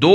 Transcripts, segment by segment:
2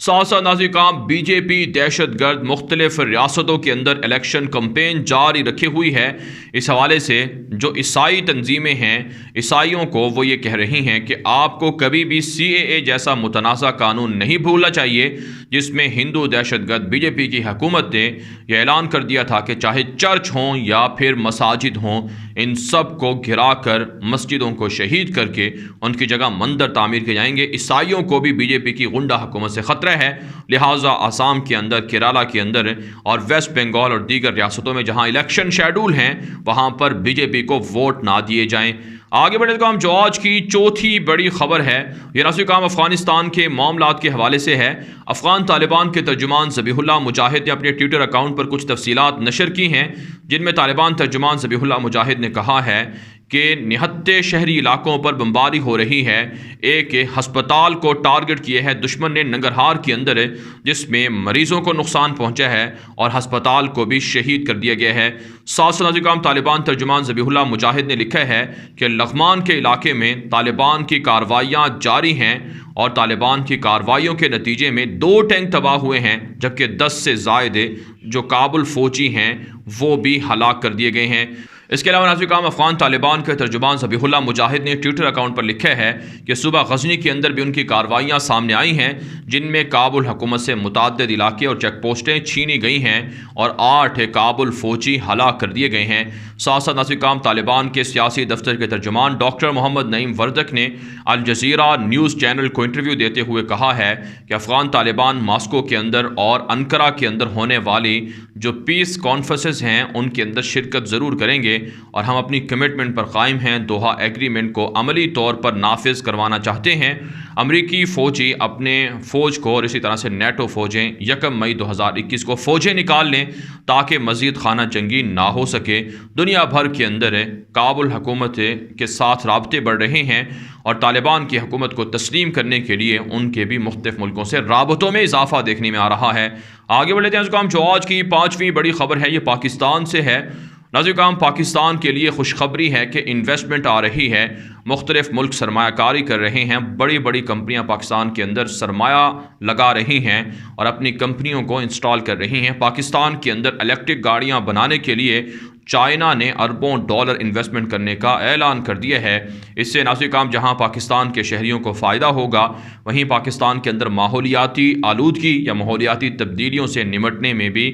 ساتھ ساتھ ناظرین کام بی جے پی دہشت گرد مختلف ریاستوں کے اندر الیکشن کمپین جاری رکھے ہوئی ہے۔ اس حوالے سے جو عیسائی تنظیمیں ہیں، عیسائیوں کو وہ یہ کہہ رہی ہیں کہ آپ کو کبھی بھی CAA جیسا متنازع قانون نہیں بھولنا چاہیے، جس میں ہندو دہشت گرد بی جے پی کی حکومت نے یہ اعلان کر دیا تھا کہ چاہے چرچ ہوں یا پھر مساجد ہوں، ان سب کو گرا کر مسجدوں کو شہید کر کے ان کی جگہ مندر تعمیر کیے جائیں گے۔ عیسائیوں کو بھی بی جے پی کی غنڈہ حکومت سے خطرہ ہے، لہٰذا آسام کے اندر، کیرالہ کے اندر اور ویسٹ بنگال اور دیگر ریاستوں میں جہاں الیکشن شیڈول ہیں وہاں پر بی جے پی کو ووٹ نہ دیے جائیں۔ آگے بڑھے تو جو آج کی چوتھی بڑی خبر ہے، یہ ناظرین کام افغانستان کے معاملات کے حوالے سے ہے۔ افغان طالبان کے ترجمان ذبیح اللہ مجاہد نے اپنے ٹویٹر اکاؤنٹ پر کچھ تفصیلات نشر کی ہیں، جن میں طالبان ترجمان ذبیح اللہ مجاہد نے کہا ہے کہ نہتے شہری علاقوں پر بمباری ہو رہی ہے۔ ایک ہسپتال کو ٹارگٹ کیے ہے دشمن نے ننگرہار کے اندر، جس میں مریضوں کو نقصان پہنچا ہے اور ہسپتال کو بھی شہید کر دیا گیا ہے۔ ساتھ ساتھ طالبان ترجمان ذبیح اللہ مجاہد نے لکھا ہے کہ لغمان کے علاقے میں طالبان کی کارروائیاں جاری ہیں اور طالبان کی کارروائیوں کے نتیجے میں 2 ٹینک تباہ ہوئے ہیں، جبکہ 10 سے زائد جو کابل فوجی ہیں وہ بھی ہلاک کر دیے گئے ہیں۔ اس کے علاوہ ناظرین کام افغان طالبان کے ترجمان ذبیح اللہ مجاہد نے ٹویٹر اکاؤنٹ پر لکھا ہے کہ صوبہ غزنی کے اندر بھی ان کی کارروائیاں سامنے آئی ہیں، جن میں کابل حکومت سے متعدد علاقے اور چیک پوسٹیں چھینی گئی ہیں اور 8 کابل فوجی ہلاک کر دیے گئے ہیں۔ ساتھ ساتھ ناظرین کام طالبان کے سیاسی دفتر کے ترجمان ڈاکٹر محمد نعیم وردک نے الجزیرہ نیوز چینل کو انٹرویو دیتے ہوئے کہا ہے کہ افغان طالبان ماسکو کے اندر اور انقرہ کے اندر ہونے والی جو پیس کانفرنسز ہیں ان کے اندر شرکت ضرور کریں گے اور ہم اپنی کمٹمنٹ پر قائم ہیں، دوحہ ایگریمنٹ کو عملی طور پر نافذ کروانا چاہتے ہیں۔ امریکی فوجی اپنے فوج کو اور اسی طرح سے نیٹو فوجیں 1 مئی 2021 کو فوجیں نکال لیں تاکہ مزید خانہ جنگی نہ ہو سکے۔ دنیا بھر کے اندر کابل حکومت کے ساتھ رابطے بڑھ رہے ہیں اور طالبان کی حکومت کو تسلیم کرنے کے لیے ان کے بھی مختلف ملکوں سے رابطوں میں اضافہ دیکھنے میں آ رہا ہے۔ آگے بڑھ لیتے ہیں جو آج کی 5ویں بڑی خبر ہے، یہ پاکستان سے ہے۔ ناظرین کام پاکستان کے لیے خوشخبری ہے کہ انویسٹمنٹ آ رہی ہے، مختلف ملک سرمایہ کاری کر رہے ہیں، بڑی بڑی کمپنیاں پاکستان کے اندر سرمایہ لگا رہی ہیں اور اپنی کمپنیوں کو انسٹال کر رہی ہیں۔ پاکستان کے اندر الیکٹرک گاڑیاں بنانے کے لیے چائنا نے اربوں ڈالر انویسٹمنٹ کرنے کا اعلان کر دیا ہے۔ اس سے ناظرین کام جہاں پاکستان کے شہریوں کو فائدہ ہوگا، وہیں پاکستان کے اندر ماحولیاتی آلودگی یا ماحولیاتی تبدیلیوں سے نمٹنے میں بھی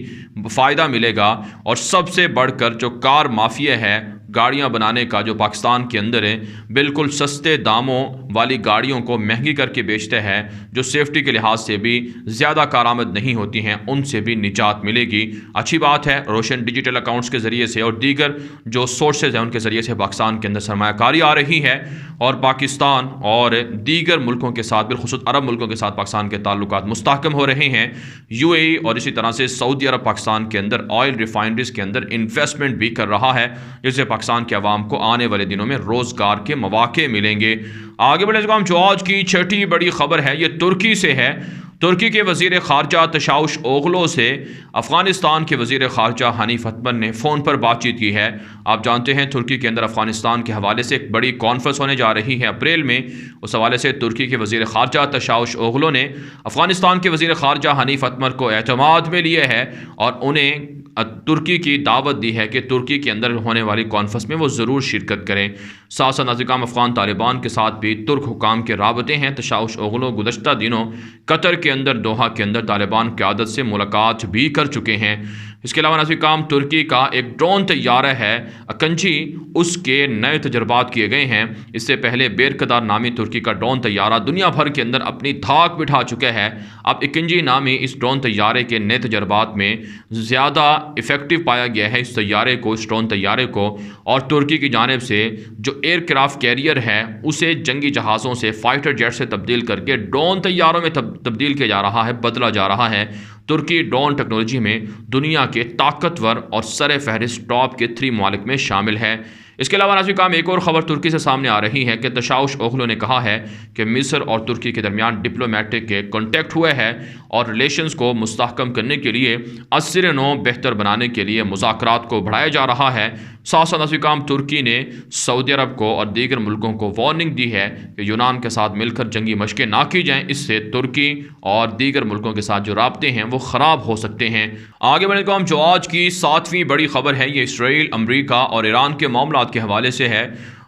فائدہ ملے گا۔ اور سب سے بڑھ کر جو کار مافیا ہے گاڑیاں بنانے کا، جو پاکستان کے اندر ہے، بالکل سستے داموں والی گاڑیوں کو مہنگی کر کے بیچتے ہیں، جو سیفٹی کے لحاظ سے بھی زیادہ کارآمد نہیں ہوتی ہیں، ان سے بھی نجات ملے گی۔ اچھی بات ہے، روشن ڈیجیٹل اکاؤنٹس کے ذریعے سے اور دیگر جو سورسز ہیں ان کے ذریعے سے پاکستان کے اندر سرمایہ کاری آ رہی ہے اور پاکستان اور دیگر ملکوں کے ساتھ، بالخصوص عرب ملکوں کے ساتھ پاکستان کے تعلقات مستحکم ہو رہے ہیں۔ UAE اور اسی طرح سے سعودی عرب پاکستان کے اندر آئل ریفائنریز کے اندر انویسٹمنٹ بھی کر رہا ہے، جس سے پاکستان کے عوام کو آنے والے دنوں میں روزگار کے مواقع ملیں گے۔ آگے بڑھے جو آج کی 6ٹھی بڑی خبر ہے، یہ ترکی سے ہے۔ ترکی کے وزیر خارجہ تشاؤش اوغلو سے افغانستان کے وزیر خارجہ حنیف اتمر نے فون پر بات چیت کی ہے۔ آپ جانتے ہیں ترکی کے اندر افغانستان کے حوالے سے ایک بڑی کانفرنس ہونے جا رہی ہے اپریل میں، اس حوالے سے ترکی کے وزیر خارجہ تشاؤش اوغلو نے افغانستان کے وزیر خارجہ حنیف اتمر کو اعتماد میں لیا ہے اور انہیں ترکی کی دعوت دی ہے کہ ترکی کے اندر ہونے والی کانفرنس میں وہ ضرور شرکت کریں۔ ساتھ ساتھ ناظرین افغان طالبان کے ساتھ بھی ترک حکام کے رابطے ہیں۔ تشاؤش اوغلو گزشتہ دنوں قطر کے اندر دوحہ کے اندر طالبان قیادت سے ملاقات بھی کر چکے ہیں۔ اس کے علاوہ ناظرین ترکی کا ایک ڈرون طیارہ ہے اکنجی، اس کے نئے تجربات کیے گئے ہیں۔ اس سے پہلے بیرقدار نامی ترکی کا ڈرون طیارہ دنیا بھر کے اندر اپنی دھاک بٹھا چکا ہے۔ اب اکنجی نامی اس ڈرون طیارے کے نئے تجربات میں زیادہ افیکٹو پایا گیا ہے اس ڈرون طیارے کو، اور ترکی کی جانب سے جو ایئر کرافٹ کیریئر ہے اسے جنگی جہازوں سے، فائٹر جیٹ سے تبدیل کر کے ڈرون طیاروں میں تبدیل کیا جا رہا ہے، بدلا جا رہا ہے۔ ترکی ڈرون ٹیکنالوجی میں دنیا کے طاقتور اور سر فہرست ٹاپ کے 3 ممالک میں شامل ہے۔ اس کے علاوہ ناظرین کرام ایک اور خبر ترکی سے سامنے آ رہی ہے کہ تشاؤش اوغلو نے کہا ہے کہ مصر اور ترکی کے درمیان ڈپلومیٹک کے کانٹیکٹ ہوئے ہیں اور ریلیشنز کو مستحکم کرنے کے لیے ازسر نو بہتر بنانے کے لیے مذاکرات کو بڑھایا جا رہا ہے۔ ساتھ ساتھ ناظرین کرام ترکی نے سعودی عرب کو اور دیگر ملکوں کو وارننگ دی ہے کہ یونان کے ساتھ مل کر جنگی مشقیں نہ کی جائیں، اس سے ترکی اور دیگر ملکوں کے ساتھ جو رابطے ہیں وہ خراب ہو سکتے ہیں۔ آگے بڑھنے کو ہم جو آج کی 7ویں بڑی خبر ہے یہ اسرائیل، امریکہ اور ایران کے معاملات کے حوالے سے ہے۔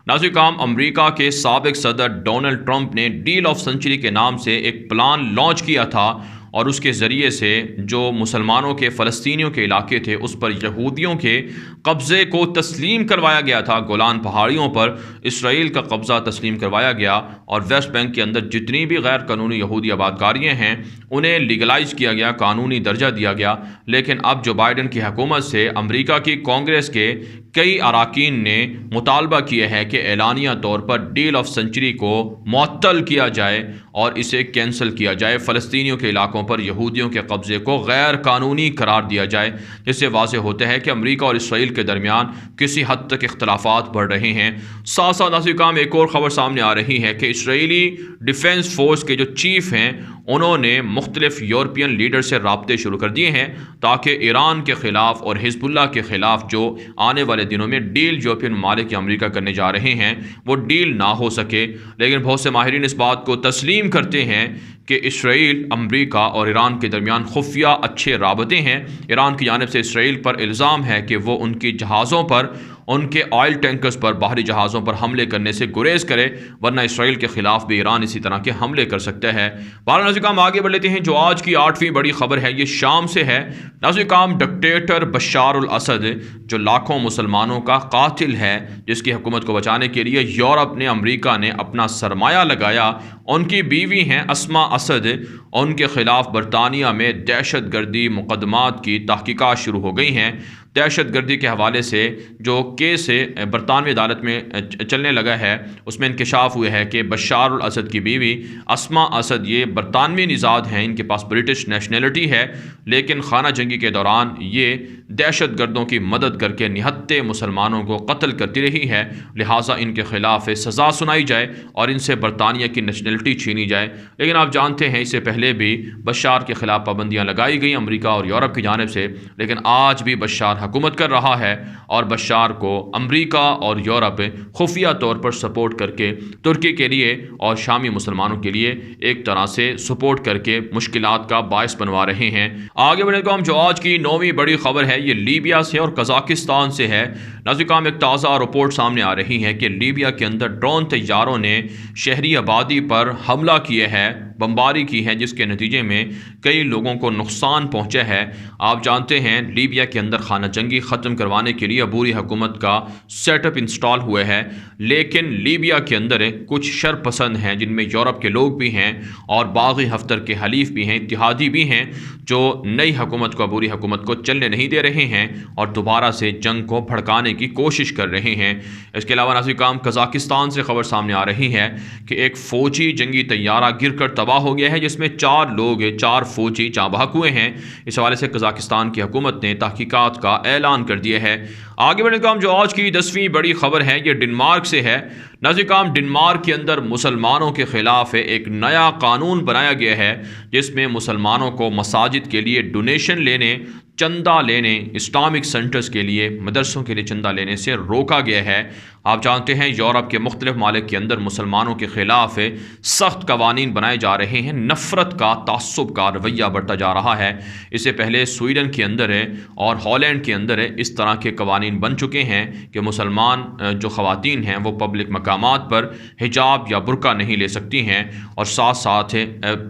ناظرین کرام امریکہ کے سابق صدر ڈونلڈ ٹرمپ نے ڈیل آف سنچری کے نام سے ایک پلان لانچ کیا تھا اور اس کے ذریعے سے جو مسلمانوں کے فلسطینیوں کے علاقے تھے اس پر یہودیوں کے قبضے کو تسلیم کروایا گیا تھا۔ گولان پہاڑیوں پر اسرائیل کا قبضہ تسلیم کروایا گیا اور ویسٹ بینک کے اندر جتنی بھی غیر قانونی یہودی آبادکاریاں ہیں انہیں لیگلائز کیا گیا، قانونی درجہ دیا گیا۔ لیکن اب جو بائیڈن کی حکومت سے امریکہ کی کانگریس کے کئی اراکین نے مطالبہ کیا ہے کہ اعلانیہ طور پر ڈیل آف سنچری کو معطل کیا جائے اور اسے کینسل کیا جائے، فلسطینیوں کے علاقوں پر یہودیوں کے قبضے کو غیر قانونی قرار دیا جائے، جس سے واضح ہوتا ہے کہ امریکہ اور اسرائیل کے درمیان کسی حد تک اختلافات بڑھ رہے ہیں۔ ساتھ ساتھ ناظرین کرام ایک اور خبر سامنے آ رہی ہے کہ اسرائیلی ڈیفنس فورس کے جو چیف ہیں انہوں نے مختلف یورپین لیڈر سے رابطے شروع کر دیے ہیں تاکہ ایران کے خلاف اور حزب اللہ کے خلاف جو آنے والے دنوں میں ڈیل یورپین ممالک یا امریکہ کرنے جا رہے ہیں وہ ڈیل نہ ہو سکے۔ لیکن بہت سے ماہرین اس بات کو تسلیم کرتے ہیں کہ اسرائیل، امریکہ اور ایران کے درمیان خفیہ اچھے رابطے ہیں۔ ایران کی جانب سے اسرائیل پر الزام ہے کہ وہ ان کی جہازوں پر، ان کے آئل ٹینکرز پر، باہری جہازوں پر حملے کرنے سے گریز کرے، ورنہ اسرائیل کے خلاف بھی ایران اسی طرح کے حملے کر سکتا ہے۔ بہرحال ناظرین کرام آگے بڑھ لیتے ہیں جو آج کی 8ویں بڑی خبر ہے یہ شام سے ہے۔ ناظرین کرام ڈکٹیٹر بشار الاسد جو لاکھوں مسلمانوں کا قاتل ہے، جس کی حکومت کو بچانے کے لیے یورپ نے، امریکہ نے اپنا سرمایہ لگایا، ان کی بیوی ہیں اسما اسد، ان کے خلاف برطانیہ میں دہشت گردی مقدمات کی تحقیقات شروع ہو گئی ہیں۔ دہشت گردی کے حوالے سے جو کیس برطانوی عدالت میں چلنے لگا ہے اس میں انکشاف ہوئے ہے کہ بشار الاسد کی بیوی اسما اسد یہ برطانوی نژاد ہیں، ان کے پاس برٹش نیشنلٹی ہے، لیکن خانہ جنگی کے دوران یہ دہشت گردوں کی مدد کر کے نہتے مسلمانوں کو قتل کرتی رہی ہے، لہٰذا ان کے خلاف سزا سنائی جائے اور ان سے برطانیہ کی نیشنلٹی چھینی جائے۔ لیکن آپ جانتے ہیں اس سے پہلے بھی بشار کے خلاف پابندیاں لگائی گئیں امریکہ اور یورپ کی جانب سے، لیکن آج بھی بشار حکومت کر رہا ہے اور بشار کو امریکہ اور یورپ خفیہ طور پر سپورٹ کر کے ترکی کے لیے اور شامی مسلمانوں کے لیے ایک طرح سے سپورٹ کر کے مشکلات کا باعث بنوا رہے ہیں۔ آگے بڑھنے کو ہم جو آج کی 9ویں بڑی خبر ہے یہ لیبیا سے اور قزاقستان سے ہے۔ ناظرین کرام ایک تازہ رپورٹ سامنے آ رہی ہے کہ لیبیا کے اندر ڈرون طیاروں نے شہری آبادی پر حملہ کیا ہے، بمباری کی ہے، جس کے نتیجے میں کئی لوگوں کو نقصان پہنچا ہے۔ آپ جانتے ہیں لیبیا کے اندر خانہ جنگی ختم کروانے کے لیے عبوری حکومت کا سیٹ اپ انسٹال ہوا ہے، لیکن لیبیا کے اندر کچھ شر پسند ہیں جن میں یورپ کے لوگ بھی ہیں اور باغی ہفتر کے حلیف بھی ہیں، اتحادی بھی ہیں، جو نئی حکومت کو، عبوری حکومت کو چلنے نہیں دے رہے ہیں اور دوبارہ سے جنگ کو بھڑکانے کی کوشش کر رہے ہیں۔ اس کے علاوہ ناظرین کرام قزاقستان سے خبر سامنے آ رہی ہے کہ ایک فوجی جنگی طیارہ گر کر تباہ ہو گیا ہے جس میں 4 فوجی جاں بحق ہوئے ہیں۔ اس حوالے سے قزاقستان کی حکومت نے تحقیقات کا اعلان کر دیا ہے۔ آگے بڑھنے کا ہم جو آج کی 10ویں بڑی خبر ہے یہ ڈنمارک سے ہے۔ ناظرین کرام ڈنمارک کے اندر مسلمانوں کے خلاف ایک نیا قانون بنایا گیا ہے جس میں مسلمانوں کو مساجد کے لیے ڈونیشن لینے، چندہ لینے، اسلامک سینٹرز کے لیے، مدرسوں کے لیے چندہ لینے سے روکا گیا ہے۔ آپ جانتے ہیں یورپ کے مختلف ممالک کے اندر مسلمانوں کے خلاف سخت قوانین بنائے جا رہے ہیں، نفرت کا، تعصب کا رویہ بڑھتا جا رہا ہے۔ اس سے پہلے سویڈن کے اندر اور ہالینڈ کے اندر اس طرح کے قوانین بن چکے ہیں کہ مسلمان جو خواتین ہیں وہ پبلک مقامات پر حجاب یا برقع نہیں لے سکتی ہیں، اور ساتھ ساتھ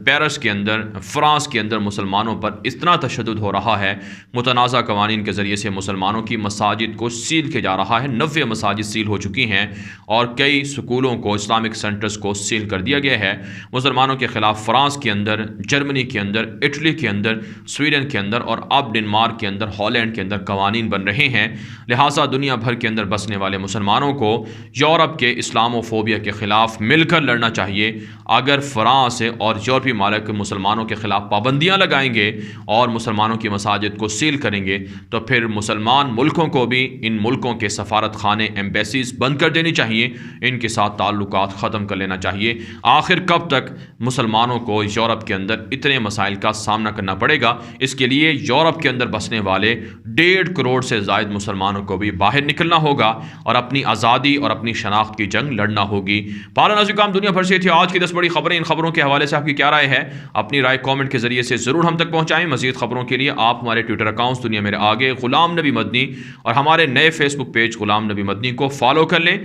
پیرس کے اندر، فرانس کے اندر مسلمانوں پر اتنا تشدد ہو رہا ہے، متنازع قوانین کے ذریعے سے مسلمانوں کی مساجد کو سیل کیا جا رہا ہے۔ 90 مساجد سیل ہو چکی ہیں اور کئی سکولوں کو، اسلامک سینٹرز کو سیل کر دیا گیا ہے۔ مسلمانوں کے خلاف فرانس کے اندر، جرمنی کے اندر، اٹلی کے اندر، سویڈن کے اندر اور اب ڈنمارک کے اندر، ہالینڈ کے اندر قوانین بن رہے ہیں۔ لہٰذا دنیا بھر کے اندر بسنے والے مسلمانوں کو یورپ کے اسلاموفوبیا کے خلاف مل کر لڑنا چاہیے۔ اگر فرانس اور یورپی ممالک مسلمانوں کے خلاف پابندیاں لگائیں گے اور مسلمانوں کی مساجد کو سیل کریں گے تو پھر مسلمان ملکوں کو بھی ان ملکوں کے سفارت خانے ایمبیسیز بند کر دینی چاہیے، ان کے ساتھ تعلقات ختم کر لینا چاہیے۔ آخر کب تک مسلمانوں کو یورپ کے اندر اتنے مسائل کا سامنا کرنا پڑے گا؟ اس کے لیے یورپ کے اندر بسنے والے 1.5 کروڑ سے زائد مسلمانوں کو بھی باہر نکلنا ہوگا اور اپنی آزادی اور اپنی شناخت کی جنگ لڑنا ہوگی۔ پالا ناظرین، دنیا بھر سے تھی آج کی 10 بڑی خبریں۔ ان خبروں کے حوالے سے آپ کی کیا رائے ہے؟ اپنی رائے کامنٹ کے ذریعے سے ضرور ہم تک پہنچائیں۔ مزید خبروں کے لیے آپ ہمارے ٹویٹر اکاؤنٹس دنیا میرے آگے، غلام نبی مدنی اور ہمارے نئے فیس بک پیج غلام نبی مدنی کو فالو کر لیں۔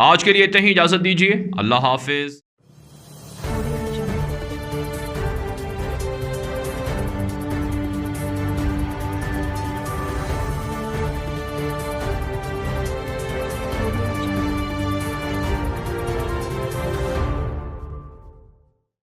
آج کے لیے اتنا ہی، اجازت دیجیے، اللہ حافظ۔